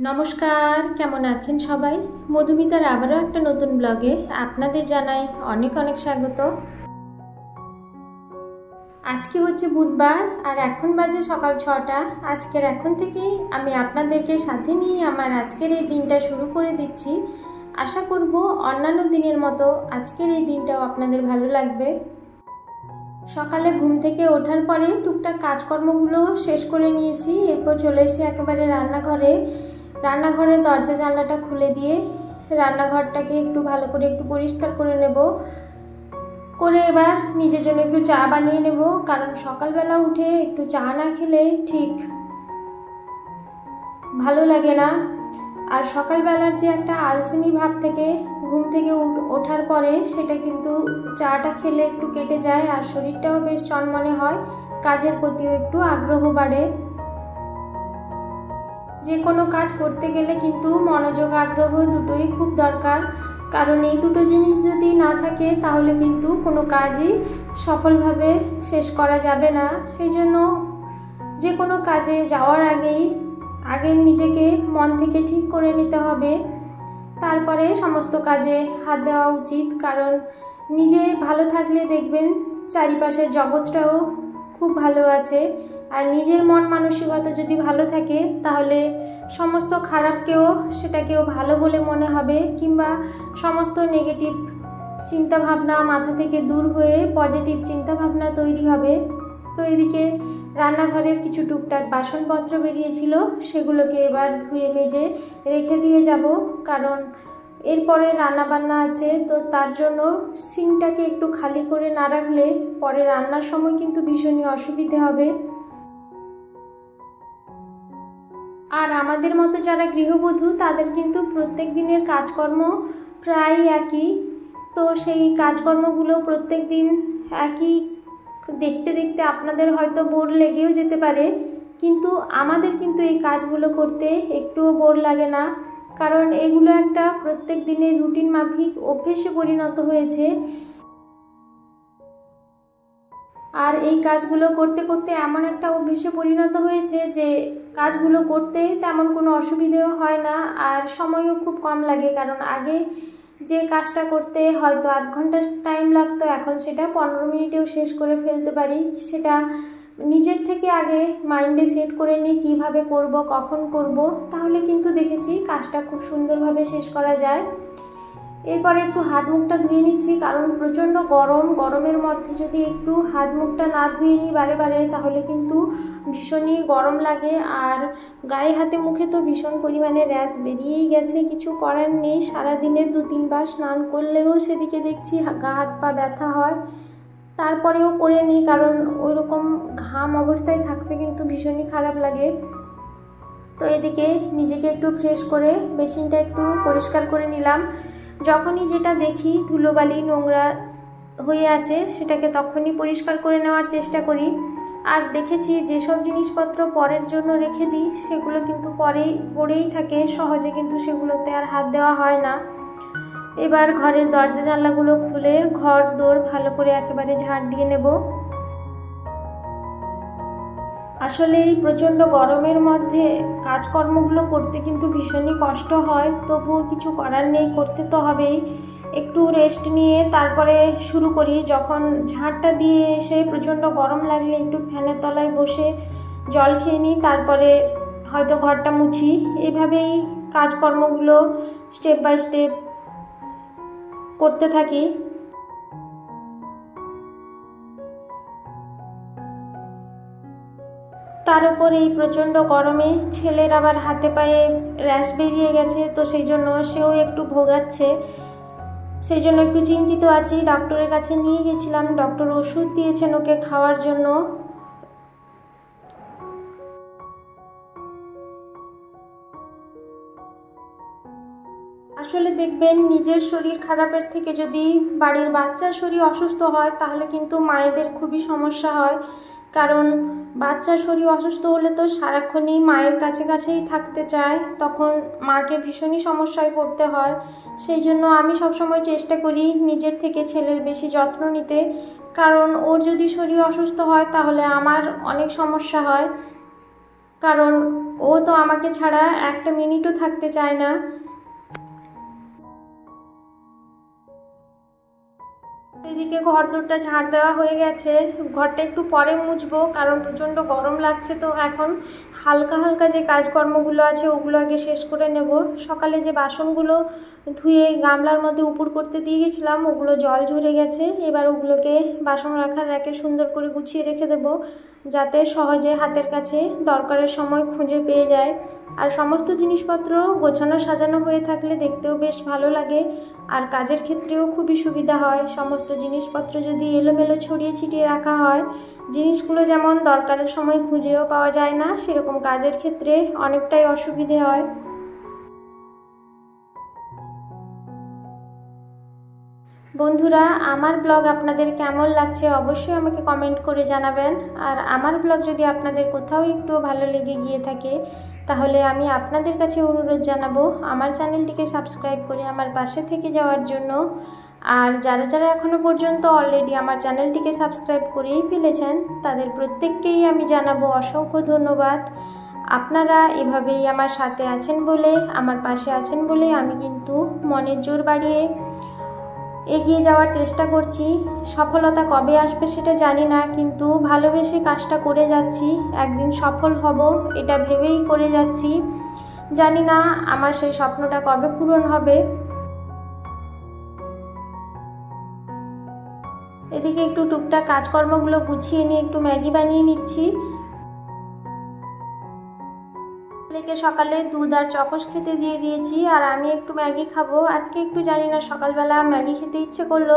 নমস্কার, কেমন আছেন সবাই? মধুমিতার আবারও একটা নতুন ব্লগে আপনাদের জানাই অনেক অনেক স্বাগত। আজকে হচ্ছে বুধবার আর এখন বাজে সকাল 6টা। আজকের এখন থেকেই আমি আপনাদেরকে সাথে নিয়ে আমার আজকের এই দিনটা শুরু করে দিচ্ছি। আশা করব অন্যান্য দিনের মতো আজকের এই দিনটাও আপনাদের ভালো লাগবে। সকালে ঘুম থেকে ওঠার পরে টুকটাক কাজকর্মগুলো শেষ করে নিয়েছি। এরপর চলে এসে একেবারে রান্নাঘরের দরজা জানলাটা খুলে দিয়ে রান্নাঘরটাকে একটু ভালো করে একটু পরিষ্কার করে নেব। করে এবার নিজের জন্য একটু চা বানিয়ে নেব, কারণ সকালবেলা উঠে একটু চা না খেলে ঠিক ভালো লাগে না। আর সকালবেলার যে একটা আলসেমি ভাব থেকে ঘুম থেকে ওঠার পরে সেটা কিন্তু চাটা খেলে একটু কেটে যায়, আর শরীরটাও বেশ চনমনে হয়, কাজের প্রতিও একটু আগ্রহ বাড়ে। যে কোনো কাজ করতে গেলে কিন্তু মনোযোগ আগ্রহ দুটোই খুব দরকার, কারণ এই দুটো জিনিস যদি না থাকে তাহলে কিন্তু কোনো কাজই সফলভাবে শেষ করা যাবে না। সেই জন্য যে কোনো কাজে যাওয়ার আগে নিজেকে মন থেকে ঠিক করে নিতে হবে, তারপরে সমস্ত কাজে হাত দেওয়া উচিত। কারণ নিজে ভালো থাকলে দেখবেন চারিপাশের জগৎটাও খুব ভালো আছে, আর নিজের মন মানসিকতা যদি ভালো থাকে তাহলে সমস্ত খারাপকেও সেটাকেও ভালো বলে মনে হবে, কিংবা সমস্ত নেগেটিভ চিন্তাভাবনা মাথা থেকে দূর হয়ে পজিটিভ চিন্তাভাবনা তৈরি হবে। তো এদিকে রান্নাঘরের কিছু টুকটাক বাসনপত্র বেরিয়েছিল, সেগুলোকে এবার ধুয়ে মেজে রেখে দিয়ে যাব, কারণ এরপরে রান্নাবান্না আছে। তো তার জন্য সিঙ্কটাকে একটু খালি করে না রাখলে পরে রান্নার সময় কিন্তু ভীষণই অসুবিধে হবে। আর আমাদের মতো যারা গৃহবধূ তাদের কিন্তু প্রত্যেক দিনের কাজকর্ম প্রায় একই। তো সেই কাজকর্মগুলো প্রত্যেক দিন একই দেখতে দেখতে আপনাদের হয়তো বোর লেগেও যেতে পারে, কিন্তু আমাদের কিন্তু এই কাজগুলো করতে একটুও বোর লাগে না, কারণ এগুলো একটা প্রত্যেক দিনের রুটিন মাফিক অভ্যেসে পরিণত হয়েছে। আর এই কাজগুলো করতে করতে এমন একটা অভ্যেসে পরিণত হয়েছে যে কাজগুলো করতে তেমন কোনো অসুবিধেও হয় না, আর সময়ও খুব কম লাগে। কারণ আগে যে কাজটা করতে হয়তো আধ ঘন্টা টাইম লাগতো, এখন সেটা 15 মিনিটেও শেষ করে ফেলতে পারি। সেটা নিজের থেকে আগে মাইন্ডে সেট করে নিই কীভাবে করব, কখন করব, তাহলে কিন্তু দেখেছি কাজটা খুব সুন্দরভাবে শেষ করা যায়। এরপরে একটু হাত মুখটা ধুয়ে নিচ্ছি, কারণ প্রচণ্ড গরমের মধ্যে যদি একটু হাত মুখটা না ধুয়ে নিই বারে বারে তাহলে কিন্তু ভীষণই গরম লাগে, আর গায়ে হাতে মুখে তো ভীষণ পরিমাণে র্যাশ বেরিয়েই গেছে। কিছু করার নেই, সারাদিনে 2-3 বার স্নান করলেও সেদিকে দেখছি গা হাত পা ব্যথা হয়। তারপরেও করে নিই, কারণ ওই রকম ঘাম অবস্থায় থাকতে কিন্তু ভীষণই খারাপ লাগে। তো এদিকে নিজেকে একটু ফ্রেশ করে বেসিনটা একটু পরিষ্কার করে নিলাম। যখনই যেটা দেখি ধুলোবালি নোংরা হয়ে আছে সেটাকে তখনই পরিষ্কার করে নেওয়ার চেষ্টা করি। আর দেখেছি যেসব জিনিসপত্র পরের জন্য রেখে দিই সেগুলো কিন্তু পরেই থাকে, সহজে কিন্তু সেগুলোতে আর হাত দেওয়া হয় না। এবার ঘরের দরজা জানলাগুলো খুলে ঘর দোর ভালো করে একেবারে ঝাড় দিয়ে নেব। আসলে এই প্রচণ্ড গরমের মধ্যে কাজকর্মগুলো করতে কিন্তু ভীষণই কষ্ট হয়, তবুও কিছু করার নেই, করতে তো হবেই। একটু রেস্ট নিয়ে তারপরে শুরু করি। যখন ঝাড়টা দিয়ে এসে প্রচণ্ড গরম লাগলে একটু ফ্যানের তলায় বসে জল খেয়ে নিই, তারপরে হয়তো ঘরটা মুছি। এভাবেই কাজকর্মগুলো স্টেপ বাই স্টেপ করতে থাকি। তার উপর এই প্রচণ্ড গরমে ছেলের আবার হাতে পায়ে র্যাশ বেরিয়ে গেছে, তো সেই জন্য সেও একটু ভোগাচ্ছে। সেই জন্য একটু চিন্তিত আছি। ডক্টরের কাছে নিয়ে গেছিলাম, ডক্টর ওষুধ দিয়েছেন ওকে খাওয়ার জন্য। আসলে দেখবেন নিজের শরীর খারাপের থেকে যদি বাড়ির বাচ্চার শরীর অসুস্থ হয় তাহলে কিন্তু মায়েদের খুবই সমস্যা হয়, কারণ বাচ্চার শরীর অসুস্থ হলে তো সারাক্ষণই মায়ের কাছেই থাকতে চায়, তখন মাকে ভীষণই সমস্যায় পড়তে হয়। সেই জন্য আমি সবসময় চেষ্টা করি নিজের থেকে ছেলের বেশি যত্ন নিতে, কারণ ওর যদি শরীর অসুস্থ হয় তাহলে আমার অনেক সমস্যা হয়। কারণ ও তো আমাকে ছাড়া একটা মিনিটও থাকতে চায় না। এদিকে ঘর দোরটা ঝাড় দেওয়া হয়ে গেছে, ঘরটা একটু পরে মুছবো কারণ প্রচণ্ড গরম লাগছে। তো এখন হালকা হালকা যে কাজকর্মগুলো আছে ওগুলো আগে শেষ করে নেব। সকালে যে বাসনগুলো ধুয়ে গামলার মধ্যে উপর করতে দিয়ে গেছিলাম ওগুলো জল ঝরে গেছে, এবার ওগুলোকে বাসন রাখার র্যাকে সুন্দর করে গুছিয়ে রেখে দেব, যাতে সহজে হাতের কাছে দরকারের সময় খুঁজে পেয়ে যায়। আর সমস্ত জিনিসপত্র গোছানো সাজানো হয়ে থাকলে দেখতেও বেশ ভালো লাগে, আর কাজের ক্ষেত্রেও খুবই সুবিধা হয়। সমস্ত জিনিসপত্র যদি এলোমেলো ছড়িয়ে ছিটিয়ে রাখা হয়, জিনিসগুলো যেমন দরকারের সময় খুঁজেও পাওয়া যায় না, সেরকম কাজের ক্ষেত্রে অনেকটাই অসুবিধে হয়। বন্ধুরা, আমার ব্লগ আপনাদের কেমন লাগছে অবশ্যই আমাকে কমেন্ট করে জানাবেন। আর আমার ব্লগ যদি আপনাদের কোথাও একটু ভালো লেগে গিয়ে থাকে তাহলে আমি আপনাদের কাছে অনুরোধ জানাবো আমার চ্যানেলটিকে সাবস্ক্রাইব করে আমার পাশে থেকে যাওয়ার জন্য। আর যারা যারা এখনও পর্যন্ত অলরেডি আমার চ্যানেলটিকে সাবস্ক্রাইব করেই ফেলেছেন তাদের প্রত্যেককেই আমি জানাবো অসংখ্য ধন্যবাদ। আপনারা এভাবেই আমার সাথে আছেন বলে, আমার পাশে আছেন বলে আমি কিন্তু মনের জোর বাড়িয়ে এগিয়ে যাওয়ার চেষ্টা করছি। সফলতা কবে আসবে সেটা জানি না, কিন্তু ভালোবেসে কাজটা করে যাচ্ছি, একদিন সফল হব এটা ভেবেই করে যাচ্ছি। জানি না আমার সেই স্বপ্নটা কবে পূরণ হবে। এদিকে একটু টুকটাক কাজকর্মগুলো গুছিয়ে নিয়ে একটু ম্যাগি বানিয়ে নিচ্ছি। সকালে দুধ আর চকস খেতে দিয়ে দিয়েছি, আর আমি একটু ম্যাগি খাবো। আজকে একটু জানি না সকালবেলা ম্যাগি খেতে ইচ্ছে করলো,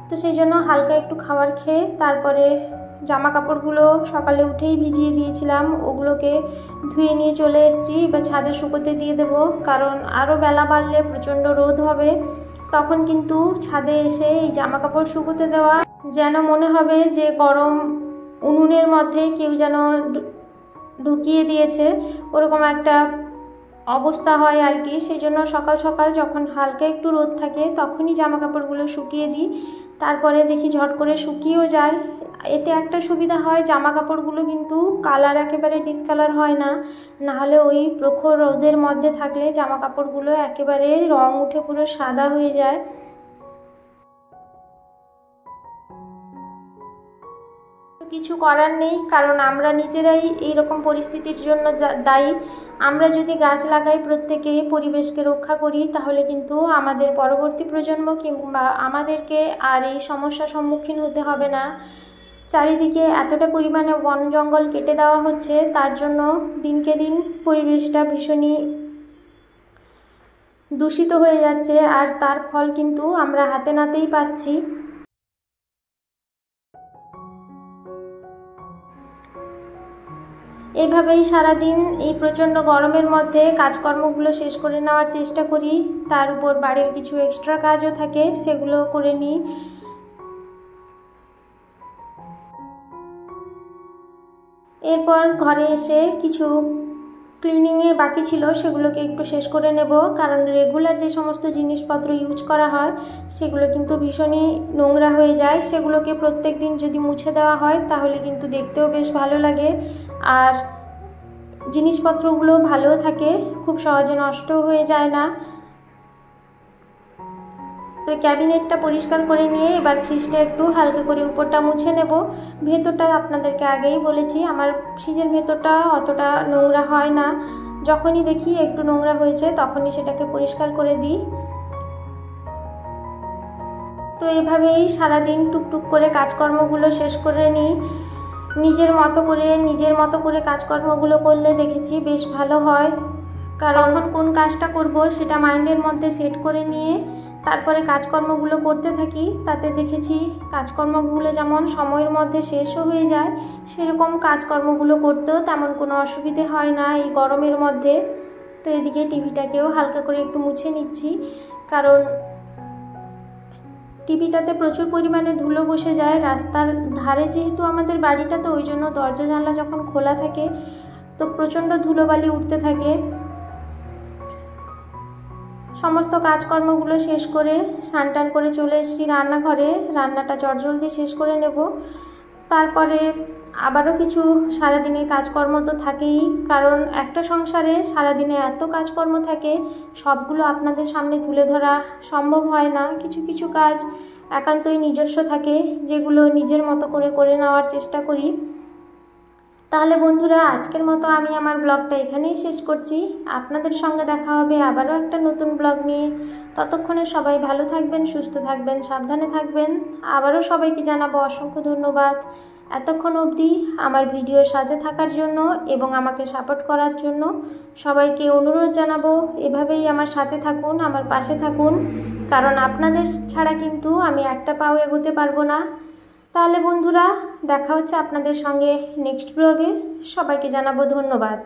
তো সেই জন্য হালকা একটু খাবার খেয়ে তারপরে জামা কাপড়গুলো সকালে উঠেই ভিজিয়ে দিয়েছিলাম, ওগুলোকে ধুয়ে নিয়ে চলে এসেছি। এবার ছাদে শুকোতে দিয়ে দেবো, কারণ আরও বেলা বাড়লে প্রচণ্ড রোদ হবে, তখন কিন্তু ছাদে এসে এই জামা কাপড় শুকোতে দেওয়া যেন মনে হবে যে গরম উনুনের মধ্যে কেউ যেন ঢুকিয়ে দিয়েছে, ওরকম একটা অবস্থা হয় আর কি। সেই জন্য সকাল সকাল যখন হালকা একটু রোদ থাকে তখনই জামা কাপড়গুলো শুকিয়ে দিই, তারপরে দেখি ঝট করে শুকিয়েও যায়। এতে একটা সুবিধা হয়, জামা কাপড়গুলো কিন্তু কালার একেবারে ডিসকালার হয় না, নাহলে ওই প্রখর রোদের মধ্যে থাকলে জামা কাপড়গুলো একেবারে রং উঠে পুরো সাদা হয়ে যায়। কিছু করার নেই, কারণ আমরা নিজেরাই এইরকম পরিস্থিতির জন্য দায়ী। আমরা যদি গাছ লাগাই, প্রত্যেকে পরিবেশকে রক্ষা করি, তাহলে কিন্তু আমাদের পরবর্তী প্রজন্ম কিংবা আমাদেরকে আর এই সমস্যার সম্মুখীন হতে হবে না। চারিদিকে এতটা পরিমাণে বন জঙ্গল কেটে দেওয়া হচ্ছে, তার জন্য দিনকে দিন পরিবেশটা ভীষণই দূষিত হয়ে যাচ্ছে, আর তার ফল কিন্তু আমরা হাতে নাতেই পাচ্ছি। এইভাবেই সারাদিন এই প্রচণ্ড গরমের মধ্যে কাজকর্মগুলো শেষ করে নেওয়ার চেষ্টা করি। তার উপর বাড়ির কিছু এক্সট্রা কাজও থাকে, সেগুলো করে নিই। এরপর ঘরে এসে কিছু ক্লিনিংয়ে বাকি ছিল সেগুলোকে একটু শেষ করে নেব, কারণ রেগুলার যে সমস্ত জিনিসপত্র ইউজ করা হয় সেগুলো কিন্তু ভীষণই নোংরা হয়ে যায়। সেগুলোকে প্রত্যেক দিন যদি মুছে দেওয়া হয় তাহলে কিন্তু দেখতেও বেশ ভালো লাগে, আর জিনিসপত্রগুলো ভালোও থাকে, খুব সহজে নষ্টও হয়ে যায় না। তো ক্যাবিনেটটা পরিষ্কার করে নিয়ে এবার ফ্রিজটা একটু হালকা করে উপরটা মুছে নেব। ভেতরটা আপনাদেরকে আগেই বলেছি আমার ফ্রিজের ভেতরটা অতটা নোংরা হয় না, যখনই দেখি একটু নোংরা হয়েছে তখনই সেটাকে পরিষ্কার করে দিই। তো এভাবেই সারাদিন টুকটুক করে কাজকর্মগুলো শেষ করে নিই। নিজের মতো করে কাজকর্মগুলো করলে দেখেছি বেশ ভালো হয়, কারণ কোন কাজটা করব সেটা মাইন্ডের মধ্যে সেট করে নিয়ে তারপরে কাজকর্মগুলো করতে থাকি। তাতে দেখেছি কাজকর্মগুলো যেমন সময়ের মধ্যে শেষও হয়ে যায়, সেরকম কাজকর্মগুলো করতেও তেমন কোনো অসুবিধে হয় না এই গরমের মধ্যে। তো এদিকে টিভিটাকেও হালকা করে একটু মুছে নিচ্ছি, কারণ টিভিটাতে প্রচুর পরিমাণে ধুলো বসে যায়। রাস্তার ধারে যেহেতু আমাদের বাড়িটা, তো ওই জন্য দরজা জানলা যখন খোলা থাকে তো প্রচণ্ড ধুলোবালি উঠতে থাকে। সমস্ত কাজকর্মগুলো শেষ করে স্নান টান করে চলে এসেছি রান্নাঘরে, রান্নাটা চটজলদি শেষ করে নেব। তারপরে আবারও কিছু সারাদিনের কাজকর্ম তো থাকেই, কারণ একটা সংসারে সারাদিনে এত কাজকর্ম থাকে, সবগুলো আপনাদের সামনে তুলে ধরা সম্ভব হয় না। কিছু কিছু কাজ একান্তই নিজস্ব থাকে, যেগুলো নিজের মতো করে নেওয়ার চেষ্টা করি। তাহলে বন্ধুরা, আজকের মতো আমি আমার ব্লগটা এখানেই শেষ করছি। আপনাদের সঙ্গে দেখা হবে আবারও একটা নতুন ব্লগ নিয়ে। ততক্ষণে সবাই ভালো থাকবেন, সুস্থ থাকবেন, সাবধানে থাকবেন। আবারও সবাইকে জানাবো অসংখ্য ধন্যবাদ এতক্ষণ অবধি আমার ভিডিওর সাথে থাকার জন্য এবং আমাকে সাপোর্ট করার জন্য। সবাইকে অনুরোধ জানাবো এভাবেই আমার সাথে থাকুন, আমার পাশে থাকুন, কারণ আপনাদের ছাড়া কিন্তু আমি একটা পাও এগোতে পারবো না। তাহলে বন্ধুরা, দেখা হচ্ছে আপনাদের সঙ্গে নেক্সট ব্লগে। সবাইকে জানাবো ধন্যবাদ।